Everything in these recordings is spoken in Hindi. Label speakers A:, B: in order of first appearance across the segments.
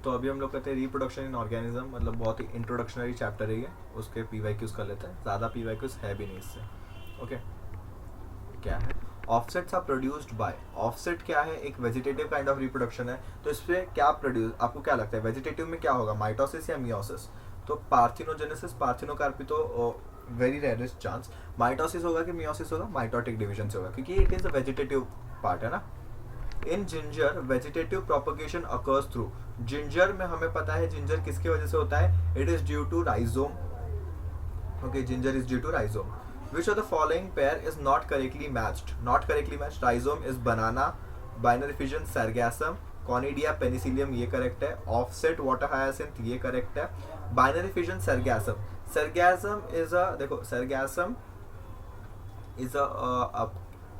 A: तो अभी हम लोग कहते हैं रिप्रोडक्शन इन ऑर्गेनिज्म, मतलब बहुत ही इंट्रोडक्शनरी चैप्टर है ये, उसके पीवाईक्यूज कर लेते हैं, ज़्यादा पीवाईक्यूज है भी नहीं इससे। ओके, क्या है offsets are produced by. Offset क्या है, एक वेजिटेटिव काइंड ऑफ रिप्रोडक्शन है। तो इस पर क्या प्रोड्यूस, आपको क्या लगता है वेजिटेटिव में क्या होगा, माइटोसिस या मियोसिस? तो पार्थिनोजेनेसिस, पार्थिनोकार्पी तो वेरी रेयरेस्ट चांस। माइटोसिस होगा कि मियोसिस होगा, माइटोटिक डिवीजन से होगा, क्योंकि it is a vegetative part है ना। In ginger vegetative propagation occurs through. Ginger में हमें पता है जिंजर किसकी वजह से होता है, it is due to rhizome. Okay, ginger is due to rhizome. Which of the following pair is not correctly matched? Not correctly matched, rhizome is banana, binary fission sargassum, conidia penicillium ये करेक्ट है, ऑफसेट वाटर हायासिंथ ये करेक्ट है, binary fission sargassum. Sargassum is a, देखो सरगैसम इज अ,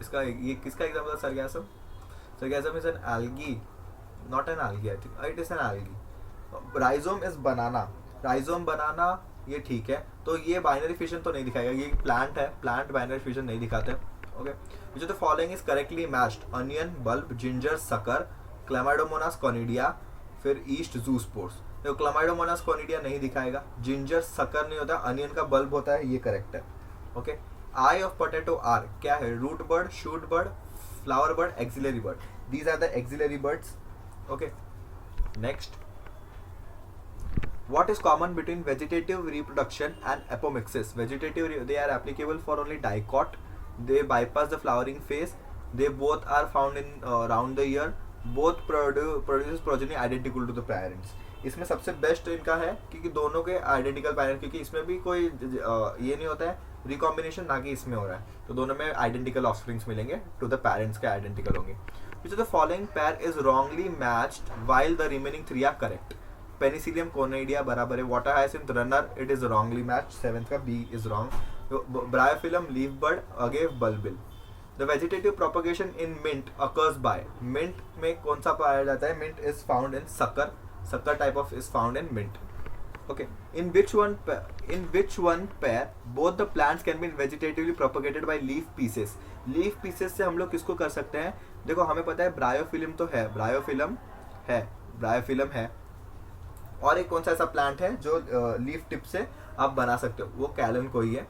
A: इसका ये किसका एग्जाम्पल है sargassum? Sargassum is an algae, not an algae, I think it is an algae. Rhizome is banana, rhizome banana ये ठीक है, तो ये बाइनरी फिजन तो नहीं दिखाएगा, ये प्लांट है, प्लांट बाइनरी फिजन नहीं दिखाते। Okay, which of the following is correctly matched? Onion, bulb, ginger, sucker, Chlamydomonas conidia, फिर ईस्ट जूस्पोर्स। देखो क्लेमाइडोमोनास कॉनिडिया नहीं दिखाएगा, जिंजर सकर नहीं होता, अनियन का बल्ब होता है, ये करेक्ट है। Okay, eye of potato are क्या है, root bud, shoot bud, flower bud, axillary bud. These are the axillary buds. Okay, next, what is common between vegetative reproduction and apomixis? Vegetative they are applicable for only dicot, they bypass the flowering phase, they both are found in round the year, both produces progeny identical to the parents. इसमें सबसे बेस्ट इनका है क्योंकि दोनों के आइडेंटिकल पेरेंट्स, क्योंकि इसमें भी कोई ये नहीं होता है रिकॉम्बिनेशन, ना कि इसमें हो रहा है, तो दोनों में आइडेंटिकल ऑफस्प्रिंग्स मिलेंगे, टू द पेरेंट्स के आइडेंटिकल होंगे। Which of the following pair is wrongly matched while the remaining three are correct? Penicillium conidia बराबर है, water hyacinth runner, it is wrongly match, seventh का B is wrong. Bryophyllum leaf bud, agave bulbil. The vegetative propagation in mint occurs by. Mint में कौन सा पाया जाता है, mint is found in sucker, sucker type of is found in mint. Okay, in which one pair both the plants can be vegetatively propagated by leaf pieces? leaf pieces से हम लोग किसको कर सकते हैं, देखो हमें पता है ब्रायोफिलम तो है, ब्रायोफिलम है, ब्रायोफिलम है, और एक कौन सा ऐसा प्लांट है जो लीफ टिप से आप बना सकते हो, वो कैलन को ही है।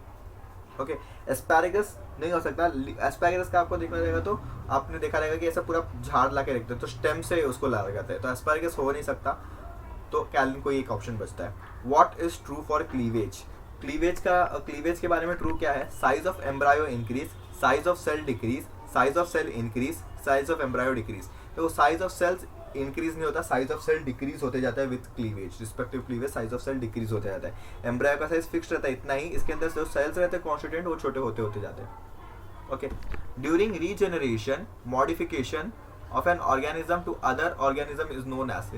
A: ओके, एस्पैरेगस नहीं हो सकता, एस्पैरेगस का आपको देखना रहेगा तो आपने देखा रहेगा कि ऐसा पूरा झाड़ ला के रखते हैं, तो स्टेम से उसको ला लगाते हैं, तो एस्पैरेगस हो नहीं सकता, तो कैलन को एक ऑप्शन बचता है। What is true for cleavage? Cleavage के बारे में ट्रू क्या है, size of embryo increase, size of cell decrease, size of cell increase, size of embryo decrease. तो साइज ऑफ सेल्स इंक्रीज नहीं होता, साइज ऑफ सेल डिक्रीज होते जाता है with cleavage, respective cleavage size of cell decrease होते जाता है। एम्ब्रायो का साइज फिक्स रहता है इतना ही, इसके अंदर जो सेल्स रहते हैं कॉन्स्टिट्यूएंट वो छोटे होते होते जाते हैं। Okay, during regeneration modification of an organism to other organism is known as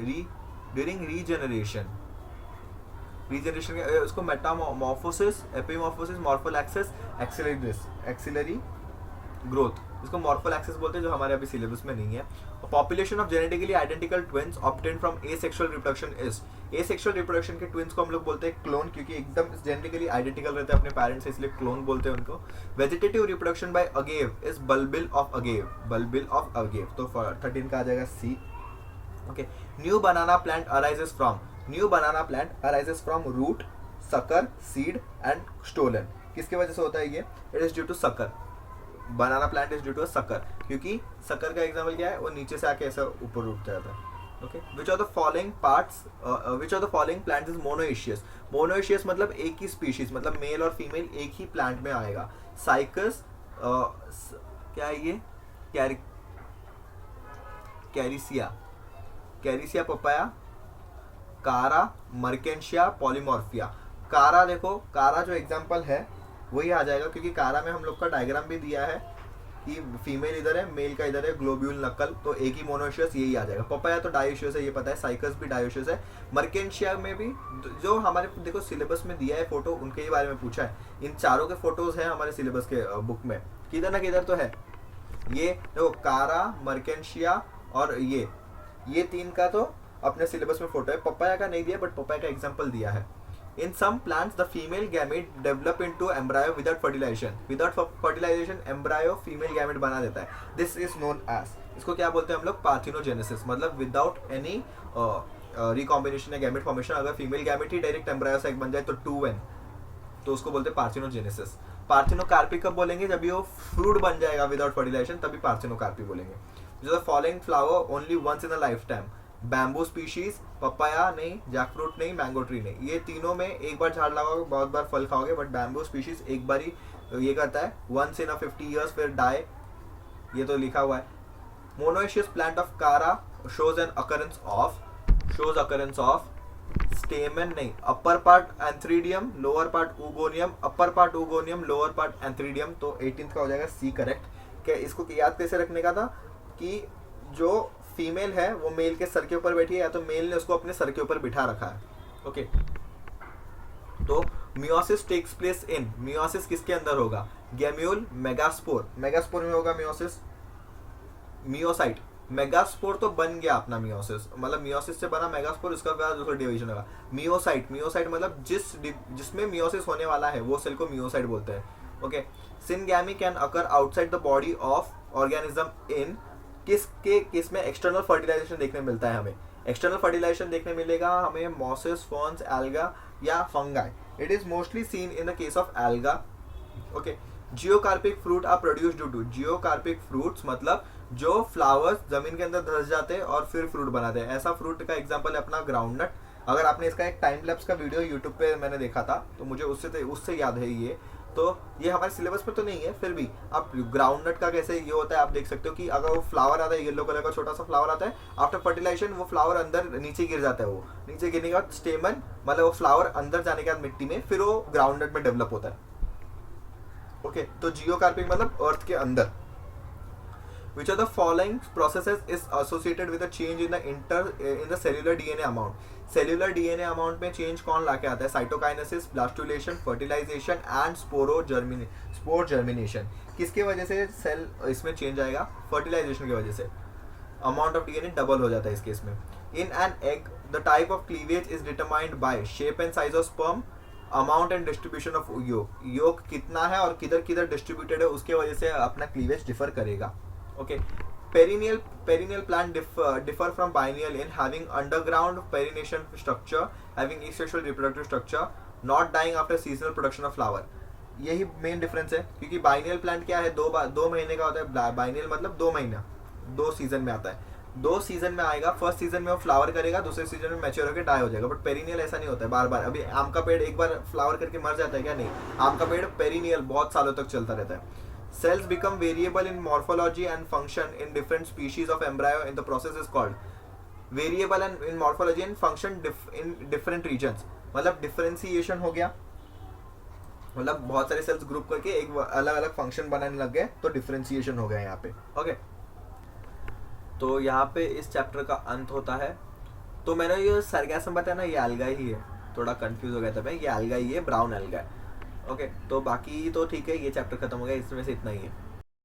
A: during regeneration उसको metamorphosis, epimorphosis, morphallaxis, axillary growth, इसको मॉर्फल एक्सेस बोलते हैं, जो हमारे अभी सिलेबस में नहीं है। Population of genetically identical twins obtained from asexual reproduction is. Asexual reproduction के ट्विन्स को हम लोग बोलते हैं क्लोन, क्योंकि एकदम जेनेटिकली आइडेंटिकल रहते हैं अपने पेरेंट्स से, इसलिए क्लोन बोलते हैं उनको। Vegetative reproduction by agave is bulbil of agave, bulbil of agave, तो 13 का आ जाएगा C. Okay, new banana plant arises from, new banana plant arises from root, sucker, seed and stolon. किसकी वजह से होता है ये, it is due to sucker, banana plant is due to sucker, क्योंकि सकर का एग्जांपल क्या है, वो नीचे से आके ऐसा ऊपर उठ जाता है। Okay, which of the following parts, which of the following plant is monoecious? Monoecious मतलब एक ही स्पीशीज, मतलब मेल और फीमेल एक ही प्लांट में आएगा। साइकस, क्या है ये, कैरिसिया, कैरिसिया पपाया, कारा, मर्केंशिया, पॉलीमॉर्फिया। कारा देखो, कारा जो एग्जांपल है वही आ जाएगा, क्योंकि कारा में हम लोग का डायग्राम भी दिया है कि फीमेल इधर है, मेल का इधर है, ग्लोब्यूल नकल, तो एक ही मोनोशियस यही आ जाएगा। पपाया तो डायोशियस है, ये पता है, साइकस भी डायोशियस है। मर्केंशिया में भी जो हमारे देखो सिलेबस में दिया है फोटो, उनके ही बारे में पूछा है, इन चारों के फोटोज हैं हमारे सिलेबस के बुक में, किधर ना किधर तो है। ये देखो कारा, मर्केंशिया और ये तीन का तो अपने सिलेबस में फोटो है, पपाया का नहीं दिया, बट पपाया का एग्जांपल दिया है। In some plants, the female gamete develop into embryo without fertilization. Without fertilization, embryo female gamete बना देता है. This is known as, इसको क्या बोलते हैं हम लोग, पार्थिनोजेनेसिस, मतलब विदाउट एनी रिकॉम्बिनेशन या गैमेट फॉर्मेशन, अगर फीमेल गैमेट ही डायरेक्ट एम्ब्रायो से बन जाए तो 2n, तो उसको बोलते हैं पार्थिनोजेनेसिस। पार्थिनोकार्पी कब बोलेंगे, जब ये फ्रूट बन जाएगा विदाउट फर्टिलाइजेशन, तभी पार्थिनोकार्पी बोलेंगे। जो the following flower only once in a life time, bamboo species, papaya नहीं, जैकफ्रूट नहीं, मैंगो ट्री नहीं। ये तीनों में एक बार झाड़ लगाओगे बहुत बार फल खाओगे, बट बैम्बू स्पीशीज एक बार ही ये करता है, वंस इन अ 50 years, फिर डाई, ये तो लिखा हुआ है। मोनोइशियस प्लांट ऑफ कारा शोज अकरेंस ऑफ स्टेमन नहीं, upper part antheridium, lower part उगोनियम, upper part उगोनियम, lower part antheridium. तो 18th का हो जाएगा सी करेक्ट। क्या इसको याद कैसे रखने का था कि जो फीमेल है वो मेल के सर के ऊपर बैठी है, या तो मेल ने उसको अपने सर के ऊपर बिठा रखा है। ओके, तो meiosis takes place in, meiosis किसके अंदर होगा, गैम्यूल, मेगास्पोर, मेगास्पोर में होगा मियोसिस, मियोसाइट, मेगास्पोर तो बन गया अपना मियोसिस, मतलब मियोसिस से बना मेगास्पोर, उसका बाद दूसरा डिवीजन होगा मियोसाइट। मियोसाइट मतलब जिसमें मियोसिस होने वाला है वो सेल को मियोसाइट बोलते हैं। Okay, syngamy can occur outside the body of organism in, किसके केस में एक्सटर्नल फर्टिलाइजेशन देखने मिलता है हमें, एक्सटर्नल फर्टिलाइजेशन देखने मिलेगा हमें मॉसेस, फर्न्स, एल्गा या fungi. It is mostly seen in the case of alga. Okay, geocarpic fruit are produce due to, geocarpic fruits मतलब जो फ्लावर्स जमीन के अंदर धंस जाते हैं और फिर फ्रूट बनाते हैं, ऐसा फ्रूट का एग्जांपल है अपना ग्राउंडनट। अगर आपने इसका एक टाइम लैप्स का वीडियो यूट्यूब पे मैंने देखा था, तो मुझे उससे याद है ये, तो ये हमारे सिलेबस पे तो नहीं है, फिर भी आप ग्राउंडनट का कैसे ये होता है आप देख सकते हो कि अगर वो फ्लावर आता है, येलो कलर का छोटा सा फ्लावर आता है, आफ्टर फर्टिलाइजेशन वो फ्लावर अंदर नीचे गिर जाता है, वो नीचे गिरने के बाद स्टेमन मतलब वो फ्लावर अंदर जाने के बाद मिट्टी में, फिर वो ग्राउंडनट में डेवलप होता है। ओके, तो जियोकार्पिक मतलब अर्थ के अंदर। Which of the following processes is associated with a change in the cellular DNA amount? Cellular DNA amount में change कौन लाके आता है, cytokinesis, blastulation, fertilization and spore germination. किसके वजह से सेल इसमें चेंज आएगा, फर्टिलाइजेशन की वजह से। अमाउंट ऑफ डीएनए डबल हो जाता है इस केस में। In an egg the type of cleavage is determined by shape and size of sperm, amount and distribution of योग कितना है और किधर किधर डिस्ट्रीब्यूटेड है, उसके वजह से अपना क्लीवेज डिफर करेगा। Okay, perennial plant differ from biennial in having underground perennation structure, having asexual reproductive structure, not dying after seasonal production of flower। यही मेन डिफरेंस है, क्योंकि बाइनियल प्लांट क्या है, 2 महीने का होता है। बाइनियल मतलब 2 महीना, 2 सीजन में आता है, 2 सीजन में आएगा। फर्स्ट सीजन में वो फ्लावर करेगा, दूसरे सीजन में मैच्योर होकर डाई हो जाएगा। बट पेरिनियल ऐसा नहीं होता है बार बार। अभी आम का पेड़ एक बार फ्लावर करके मर जाता है क्या, नहीं, आम का पेड़ पेरिनियल बहुत सालों तक चलता रहता है। Cells become variable in morphology and function in different species of embryo in the process is called variable and in morphology and function in different regions। मतलब डिफरेंशिएशन हो गया, मतलब बहुत सारे सेल्स ग्रुप करके एक अलग अलग फंक्शन बनाने लग गए, तो डिफरेंशिएशन हो गया यहाँ पे। ओके, तो यहाँ पे इस चैप्टर का अंत होता है। तो मैंने ये सरगैसम बताया ना, ये एल्गा ही है, थोड़ा कंफ्यूज हो गया था मैं, ये एल्गा ही है, ब्राउन एल्गा है। ओके, तो बाकी तो ठीक है, ये चैप्टर खत्म हो गया, इसमें से इतना ही है।